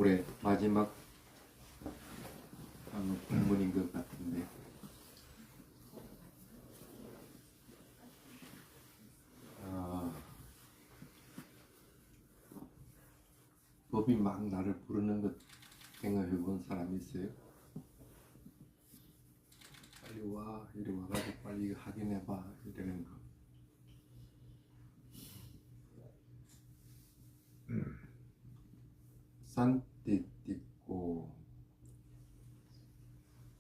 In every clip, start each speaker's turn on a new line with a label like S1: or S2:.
S1: 올해 마지막 본문인 것 같은데, 법이 막 나를 부르는 것 생각해 본 사람이 있어요? 빨리 와, 이리 와가지고 빨리 이거 확인해봐, 이러는 거. 산띠 띠고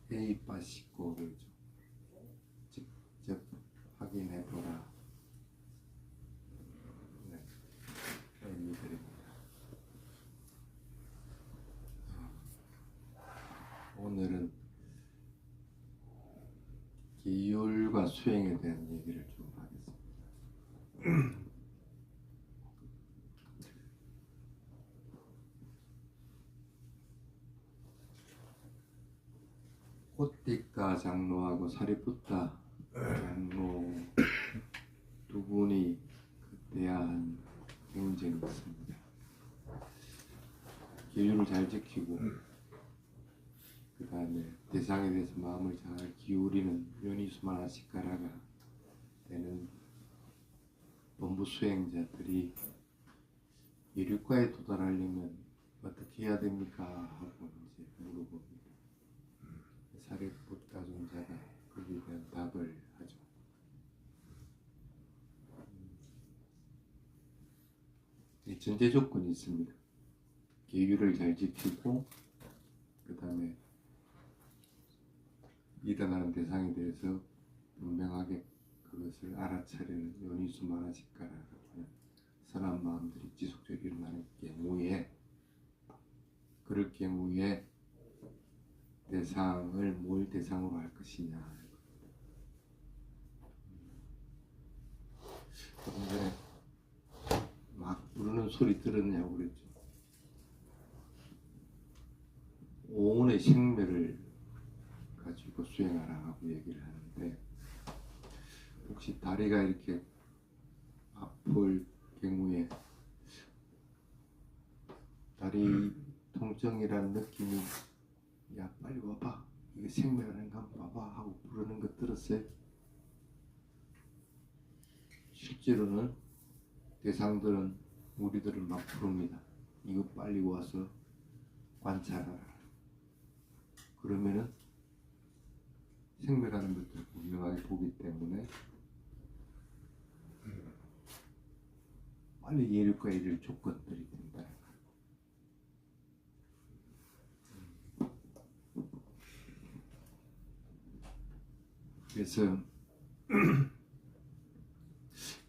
S1: 에이빠 씻고 그러죠. 직접 확인해보라. 네, 그런 일들입니다. 오늘은 기율과 수행에 대한 얘기를 좀 하겠습니다. 코띠가 장로하고 사리푸타 장로 두 분이 대한 경쟁이 있습니다. 기율을 잘 지키고 그 다음에 대상에 대해서 마음을 잘 기울이는 요니수마나시카라가 되는 본부 수행자들이 이륙과에 도달하려면 어떻게 해야 됩니까? 하고 이제 물어봅니다. 사리푸타 존자가 거기에 대한 답을 하죠. 이 전제 조건이 있습니다. 계율을 잘 지키고 그 다음에 일어나는 대상에 대해서 분명하게 그것을 알아차리는 요니수마나시카라고 하는 선한 마음들이 지속적으로 일어나는 경우에, 그럴 경우에 대상을 뭘 대상으로 할 것이냐. 조금 전에 막 부르는 소리 들었냐고 그랬죠. 오온의 생매를 가지고 수행하라 하고 얘기를 하는데, 혹시 다리가 이렇게 아플 경우에 다리 통증이라는 느낌이 야 빨리 와봐, 이게 생매라는 거 한번 봐봐 하고 부르는 거 들었어요? 실제로는 대상들은 우리들을 막 부릅니다. 이거 빨리 와서 관찰하라. 그러면은 생매라는 것들을 분명하게 보기 때문에 빨리 예를과 이를 조건들이 된다. 그래서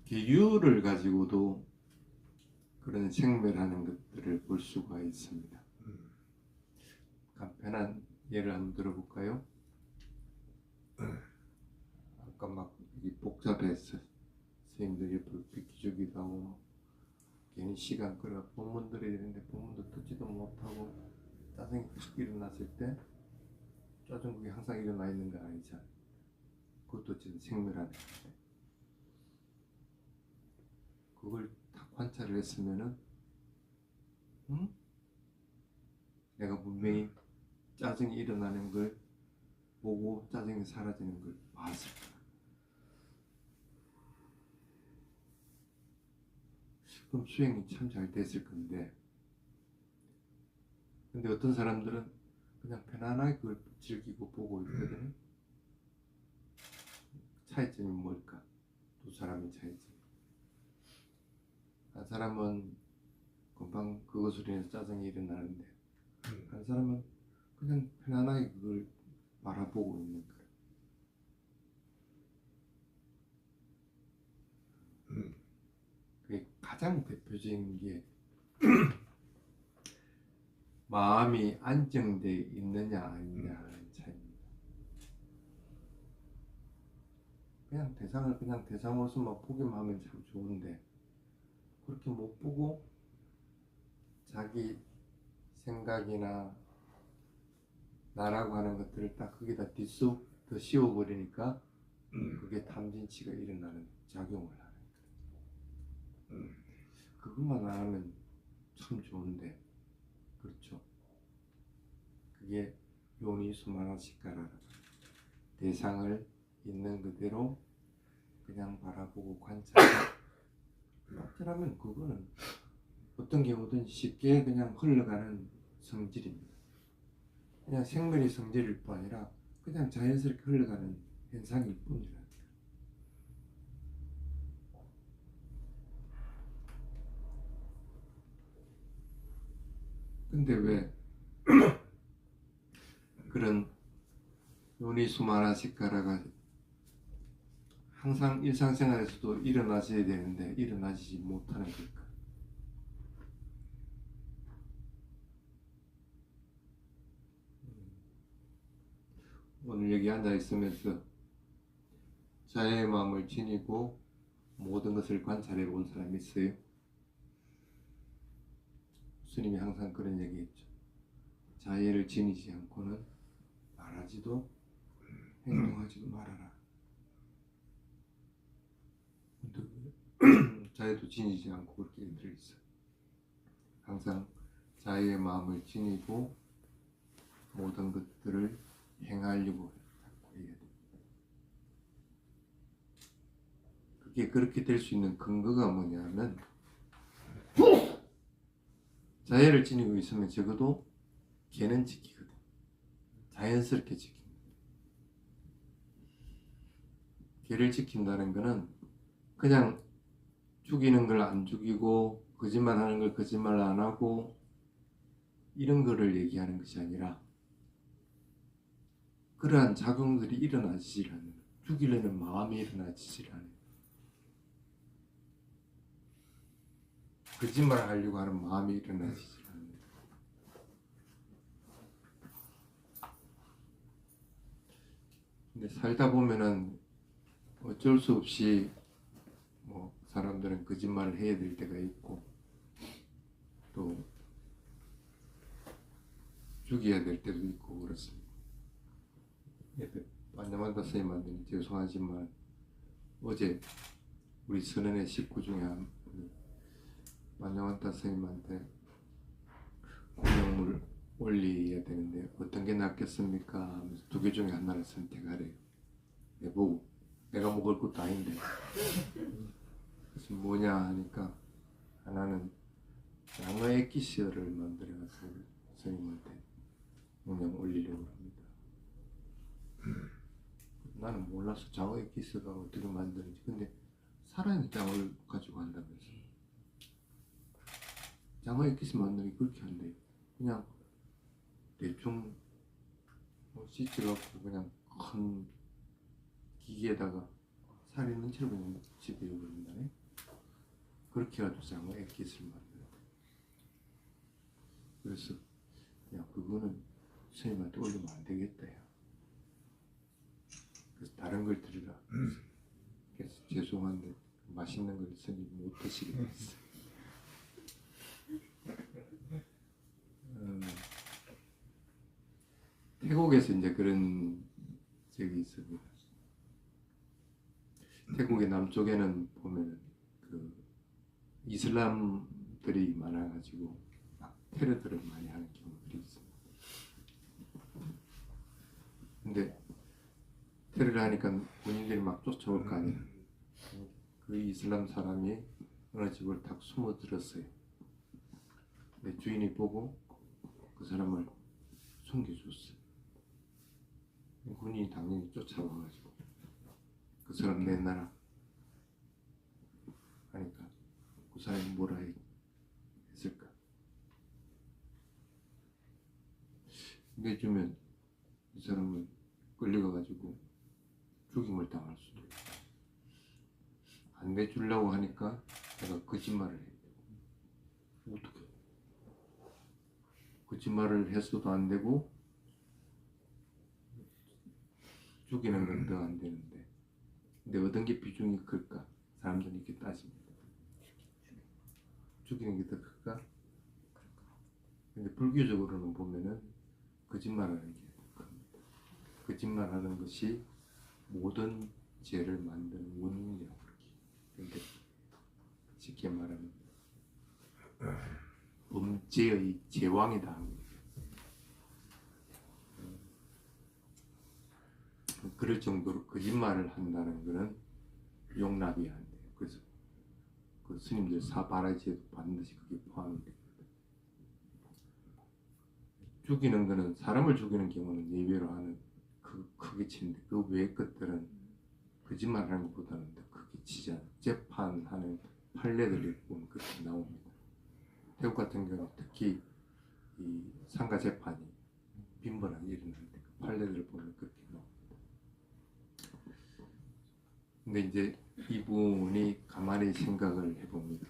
S1: 계율을 가지고도 그런 생매라는 것들을 볼 수가 있습니다. 간편한 예를 한번 들어볼까요? 아까 막 복잡했어. 선생님들이 불빛기주기도 하고 괜히 시간 끌어 본문 들어야 되는데 본문도 듣지도 못하고 짜증이 탁 일어났을 때 짜증국이 항상 일어나 있는 거 아니잖아. 그것도 지금 생매라는 건데, 그걸 딱 관찰을 했으면은 내가 분명히 짜증이 일어나는 걸 보고 짜증이 사라지는 걸 봤을 거야. 그럼 수행이 참 잘 됐을 건데, 근데 어떤 사람들은 그냥 편안하게 그걸 즐기고 보고 있거든요. 차이점이 뭘까? 두 사람의 차이점. 한 사람은 금방 그것으로 인해서 짜증이 일어나는데, 한 사람은 그냥 편안하게 그걸 바라보고 있는 거예요. 그게 가장 대표적인 게 마음이 안정되어 있느냐 아니냐는 차이입니다. 그냥 대상을 그냥 대상으로서만 보기만 하면 참 좋은데, 그렇게 못 보고 자기 생각이나 나라고 하는 것들을 딱 거기다 더 씌워버리니까 그게 탐진치가 일어나는 작용을 하는 거예요. 그것만 안 하면 참 좋은데 그렇죠. 그게 요니수마나시카라. 대상을 있는 그대로 그냥 바라보고 관찰하면 그거는 어떤 경우든 쉽게 그냥 흘러가는 성질입니다. 그냥 생물의 성질일 뿐 아니라 그냥 자연스럽게 흘러가는 현상일 뿐이라. 근데 왜 그런 요니수마나시카라가 항상 일상생활에서도 일어나셔야 되는데 일어나지 못하는 걸까? 오늘 여기 앉아 있으면서 자연의 마음을 지니고 모든 것을 관찰해 본 사람이 있어요? 스님이 항상 그런 얘기했죠. 자애를 지니지 않고는 말하지도 행동하지도 말아라. 자애도 지니지 않고 그렇게 들어있어요. 항상 자애의 마음을 지니고 모든 것들을 행하려고 해야 돼. 그게 그렇게 될 수 있는 근거가 뭐냐면 자애를 지니고 있으면 적어도 개는 지키거든. 자연스럽게 지킵니다. 개를 지킨다는 거는 그냥 죽이는 걸 안 죽이고 거짓말하는 걸 거짓말 안 하고 이런 거를 얘기하는 것이 아니라 그러한 작용들이 일어나지 않는 거예요. 죽이려는 마음이 일어나지 않는 거예요. 거짓말을 하려고 하는 마음이 일어나지 않는 거예요. 근데 살다 보면은 어쩔 수 없이 뭐 사람들은 거짓말을 해야 될 때가 있고 또 죽여야 될 때도 있고 그렇습니다. 반야만다 선생님한테 죄송하지만 어제 우리 선언의 식구 중에 한 분이 반야만다 선생님한테 공양물을 올려야 되는데 어떤 게 낫겠습니까? 하면서 두 개 중에 하나를 선택하래요. 내보고 내가 먹을 것도 아닌데 그래서 뭐냐 하니까 하나는 장어 액기스를 만들어서 선생님한테 공양 올리려고 합니다. 나는 몰라서 장어 액기스가 어떻게 만드는지. 근데 살아있는 장어를 가지고 한다면서. 장어 액기스 만들기 그렇게 한대요. 그냥 대충 씻어갖고 그냥 큰 기계에다가 살 있는 채로 그냥 집어버린다네. 그렇게 해가지고 장어 액기스를 만들어. 그래서 야 그거는 선생님한테 올리면 안 되겠다. 야. 그래서 다른 걸 드리라. 그래서 죄송한데 맛있는 걸 선생님 못 드시게 됐어요. 태국에서 이제 그런 적이 있습니다. 태국의 남쪽에는 보면은 그 이슬람들이 많아가지고 막 테러들을 많이 하는 경우들이 있습니다. 근데 테러를 하니까 군인들이 막 쫓아올 거 아니에요. 그 이슬람 사람이 어느 집을 딱 숨어 들었어요. 근데 주인이 보고 그 사람을 숨겨줬어요. 군인이 당연히 쫓아와가지고 그 사람 내놔라 하니까 그 사람이 뭐라 했을까? 내주면 이 사람은 끌려가가지고 죽임을 당할 수도 있고 안 내주려고 하니까 내가 거짓말을 해야 되고 어떻게 거짓말을 했어도 안 되고 죽이는 건 더 안 되는데 근데 어떤 게 비중이 클까? 사람들이 이렇게 따집니다. 죽이는 게 더 클까? 근데 불교적으로는 보면은 거짓말하는 게 큽니다. 거짓말하는 것이 모든 죄를 만드는 원인이라고 그렇게. 근데 쉽게 말하면 범죄의 제왕이다. 그럴 정도로 거짓말을 한다는 것은 용납이 안 돼요. 그래서 그 스님들 사바라지에도 반드시 그게 포함이 됩니다. 죽이는 것은 사람을 죽이는 경우는 예외로 하는 크게 치는데 그 외의 것들은 거짓말하는 것보다는 더 크게 치지 않아요. 재판하는 판례들이 보면 그렇게 나옵니다. 태국 같은 경우 특히 이 상가 재판이 빈번하게 일어나는데 그 판례들을 보면 그렇게 나옵니다. 근데 이제 이분이 가만히 생각을 해봅니다.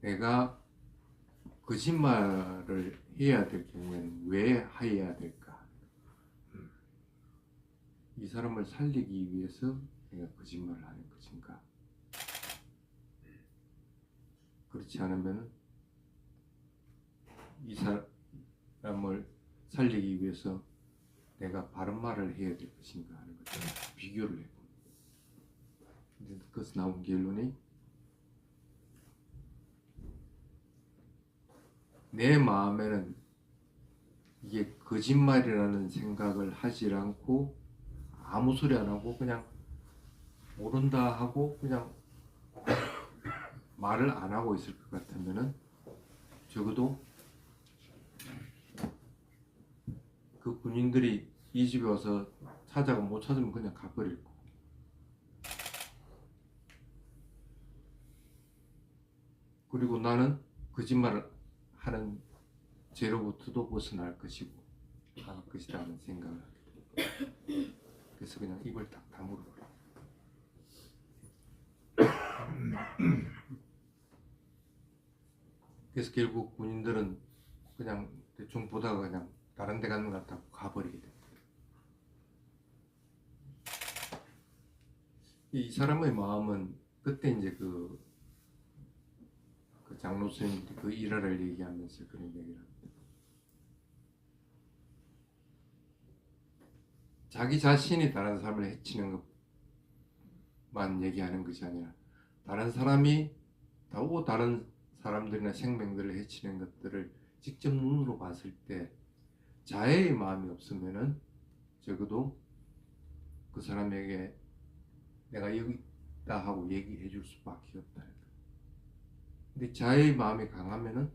S1: 내가 거짓말을 해야 될 경우에는 왜 해야 될까? 이 사람을 살리기 위해서 내가 거짓말을 하는 것인가? 그렇지 않으면 이 사람을 살리기 위해서 내가 바른 말을 해야 될 것인가 하는 것을 비교를 해봅니다. 근데 그것에 나온 결론이 내 마음에는 이게 거짓말이라는 생각을 하지 않고 아무 소리 안 하고 그냥 모른다 하고 그냥 말을 안 하고 있을 것 같으면은 적어도 그 군인들이 이 집에 와서 찾아가 못 찾으면 그냥 가버릴 거고, 그리고 나는 거짓말을 하는 죄로부터도 벗어날 것이고 할 것이다 하는 생각을 하게 됩니다. 그래서 그냥 입을 딱 다물어 버려요. 그래서 결국 군인들은 그냥 대충 보다가 그냥 다른 데 가는 것 같다고 가버리게 됩니다. 이 사람의 마음은 그때 이제 그 장로 스님들이 그 일화를 얘기하면서 그런 얘기를 합니다. 자기 자신이 다른 사람을 해치는 것만 얘기하는 것이 아니라 다른 사람이 또 다른 사람들이나 생명들을 해치는 것들을 직접 눈으로 봤을 때 자애의 마음이 없으면은 적어도 그 사람에게 내가 여기 있다 하고 얘기해 줄 수밖에 없다. 근데 자애의 마음이 강하면은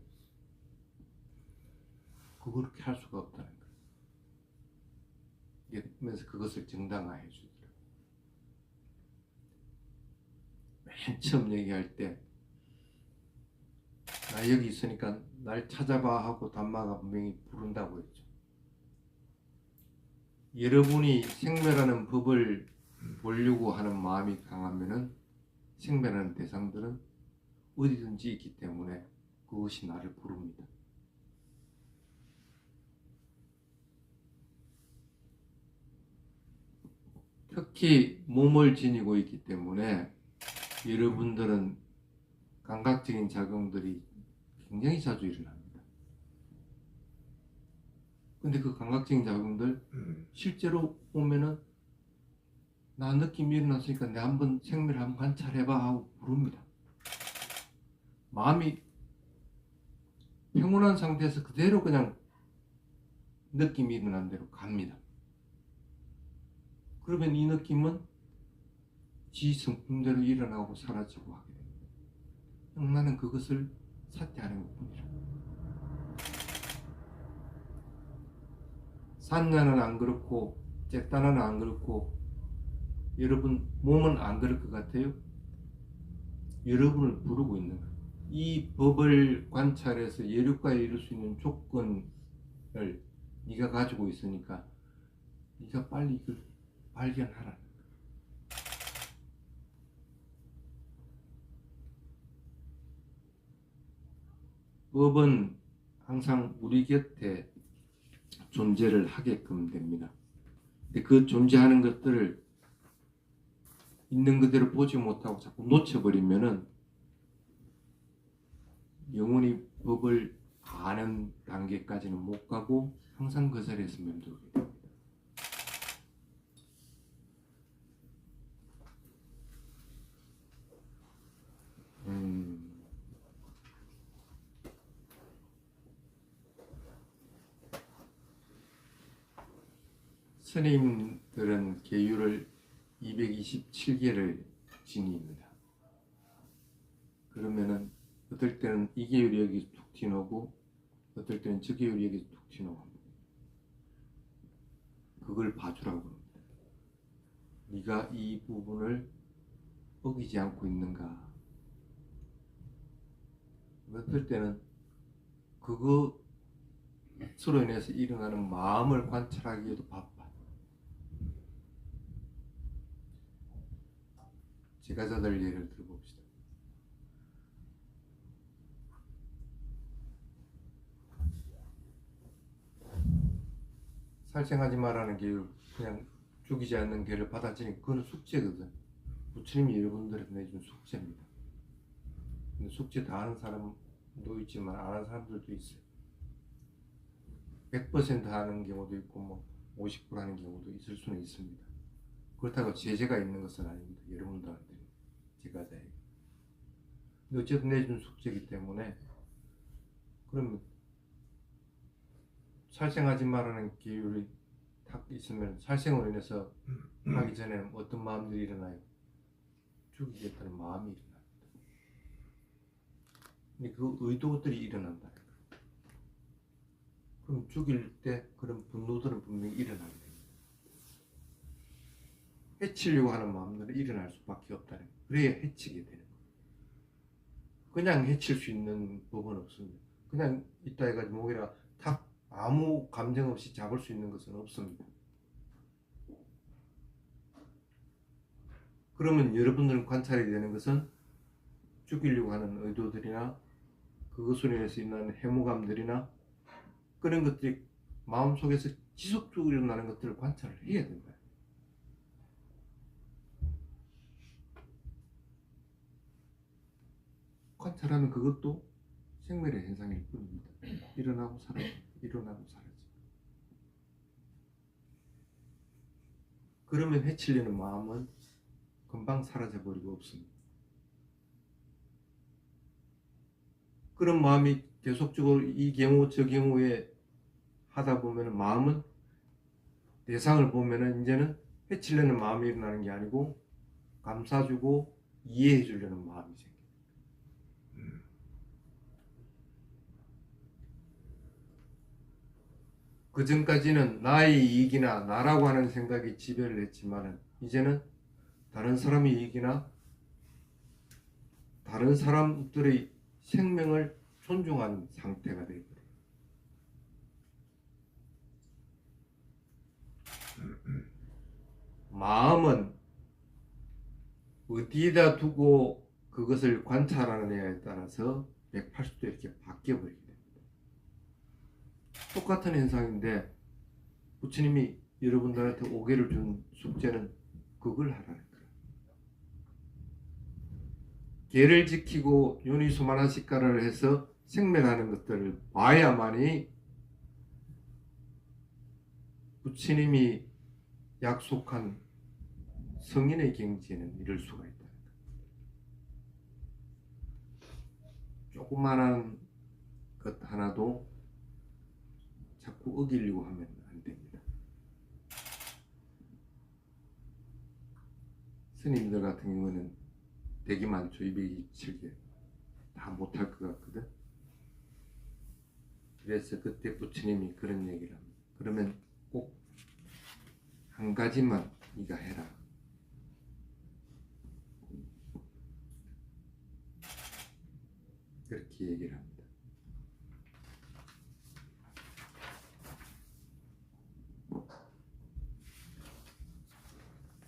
S1: 그렇게 할 수가 없다는 거예요. 그러면서 그것을 정당화해 주더라고요. 맨 처음 얘기할 때 나 여기 있으니까 날 찾아봐 하고 담마가 분명히 부른다고 했죠. 여러분이 생멸하는 법을 보려고 하는 마음이 강하면은 생멸하는 대상들은 어디든지 있기 때문에 그것이 나를 부릅니다. 특히 몸을 지니고 있기 때문에 여러분들은 감각적인 작용들이 굉장히 자주 일어납니다. 근데 그 감각적인 작용들 실제로 보면은 나 느낌이 일어났으니까 내 한번 생멸 한번 관찰해봐 하고 부릅니다. 마음이 평온한 상태에서 그대로 그냥 느낌이 일어난 대로 갑니다. 그러면 이 느낌은 지 성품대로 일어나고 사라지고 하게 됩니다. 나는 그것을 사퇴하는 것뿐이라. 산나는 안 그렇고 잭다나는 안 그렇고 여러분 몸은 안 그럴 것 같아요? 여러분을 부르고 있는 거예요. 이 법을 관찰해서 예류가에 이룰 수 있는 조건을 네가 가지고 있으니까 네가 빨리 이걸 발견하라는 거예요. 법은 항상 우리 곁에 존재를 하게끔 됩니다. 근데 그 존재하는 것들을 있는 그대로 보지 못하고 자꾸 놓쳐버리면은 영원히 법을 아는 단계까지는 못 가고 항상 그 자리에서 맴돌게 됩니다. 스님들은 계율을 227개를 지닙니다. 그러면은 어떨 때는 이 계율이 여기 툭 튀어나오고 어떨 때는 저 계율이 여기 툭 튀어나옵니다. 그걸 봐주라고 합니다. 네가 이 부분을 어기지 않고 있는가. 어떨 때는 그거 서로 인해서 일어나는 마음을 관찰하기에도 바빠. 제가자들 예를 들어봅시다. 살생하지 말라는 계율, 그냥 죽이지 않는 계를 받아들이니 그건 숙제거든. 부처님이 여러분들한테 내준 숙제입니다. 근데 숙제 다 하는 사람도 있지만 안 하는 사람들도 있어요. 100% 하는 경우도 있고 뭐 50% 하는 경우도 있을 수는 있습니다. 그렇다고 제재가 있는 것은 아닙니다. 여러분들한테 제가자에게. 근데 어쨌든 내준 숙제이기 때문에 그러면 살생하지 말라는 계율이 딱 있으면 살생으로 인해서 하기 전에는 어떤 마음들이 일어나요? 죽이겠다는 마음이 일어납니다. 근데 그 의도들이 일어난다. 그럼 죽일 때 그런 분노들은 분명히 일어나게 됩니다. 해치려고 하는 마음들은 일어날 수밖에 없다는 거예요. 그래야 해치게 되는 거예요. 그냥 해칠 수 있는 법은 없습니다. 그냥 있다 해가지고 목이라 탁 아무 감정 없이 잡을 수 있는 것은 없습니다. 그러면 여러분들은 관찰이 되는 것은 죽이려고 하는 의도들이나 그것으로 인해서 일어나는 해모감들이나 그런 것들이 마음속에서 지속적으로 일어나는 것들을 관찰을 해야 된다. 관찰하면 그것도 생멸의 현상일 뿐입니다. 일어나고 사라지고 일어나고 사라지고. 그러면 해치려는 마음은 금방 사라져버리고 없습니다. 그런 마음이 계속적으로 이 경우 저 경우에 하다 보면 마음은 대상을 보면은 이제는 해치려는 마음이 일어나는 게 아니고 감싸주고 이해해 주려는 마음이 생겨요. 그 전까지는 나의 이익이나 나라고 하는 생각이 지배를 했지만은 이제는 다른 사람의 이익이나 다른 사람들의 생명을 존중하는 상태가 되어버려요. 마음은 어디에다 두고 그것을 관찰하느냐에 따라서 180도 이렇게 바뀌어버리게 됩니다. 똑같은 현상인데 부처님이 여러분들한테 5개를 준 숙제는 그걸 하라는 거예요. 계를 지키고 요니소만화식가를 해서 생멸하는 것들을 봐야만이 부처님이 약속한 성인의 경지에는 이를 수가 있다. 조그만한 것 하나도 자꾸 어기려고 하면 안 됩니다. 스님들 같은 경우는 되게 많죠. 227개 다 못할 것 같거든. 그래서 그때 부처님이 그런 얘기를 합니다. 그러면 꼭 한 가지만 네가 해라. 그렇게 얘기를 합니다.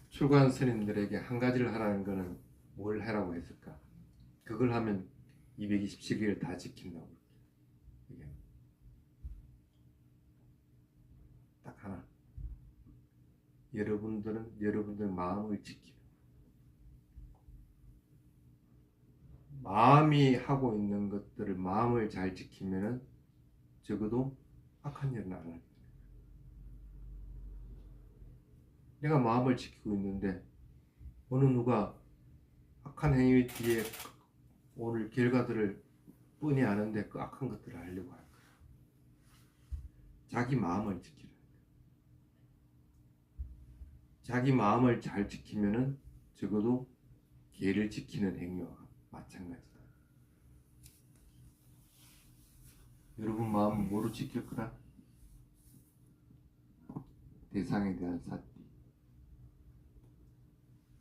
S1: 출가한 스님들에게 한 가지를 하라는 것은 뭘 하라고 했을까? 그걸 하면 227개를 다 지킨다고. 딱 하나. 여러분들은 여러분들 마음을 지키라. 마음이 하고 있는 것들을 마음을 잘 지키면은 적어도 악한 일은 안 하게. 내가 마음을 지키고 있는데 어느 누가 악한 행위 뒤에 오늘 결과들을 뻔히 아는데 그 악한 것들을 하려고 할 거야. 자기 마음을 지키라. 자기 마음을 잘 지키면은 적어도 계를 지키는 행위와 마찬가지다. 여러분 마음은 뭐로 지킬 거라? 대상에 대한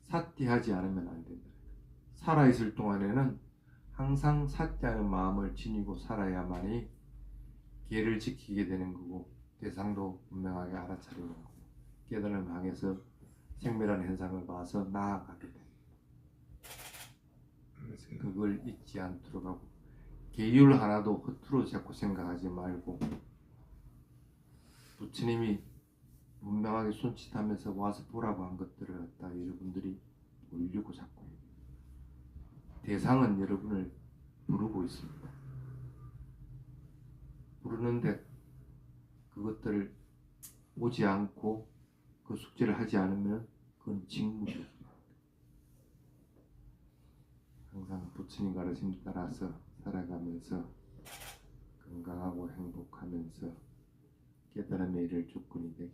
S1: 사띠하지 않으면 안 된다. 살아있을 동안에는 항상 사띠하는 마음을 지니고 살아야만이 계를 지키게 되는 거고 대상도 분명하게 알아차리는 거고 깨달음을 향해서 생멸하는 현상을 봐서 나아가게 돼. 그걸 잊지 않도록 하고 계율 하나도 허투루 자꾸 생각하지 말고 부처님이 분명하게 손짓하면서 와서 보라고 한 것들을 갖다 여러분들이 올리고 자꾸 대상은 여러분을 부르고 있습니다. 부르는데 그것들을 오지 않고 그 숙제를 하지 않으면 그건 직무죠. 항상 부처님 가르침 따라서 살아가면서 건강하고 행복하면서 깨달음에 이를 조건이 되게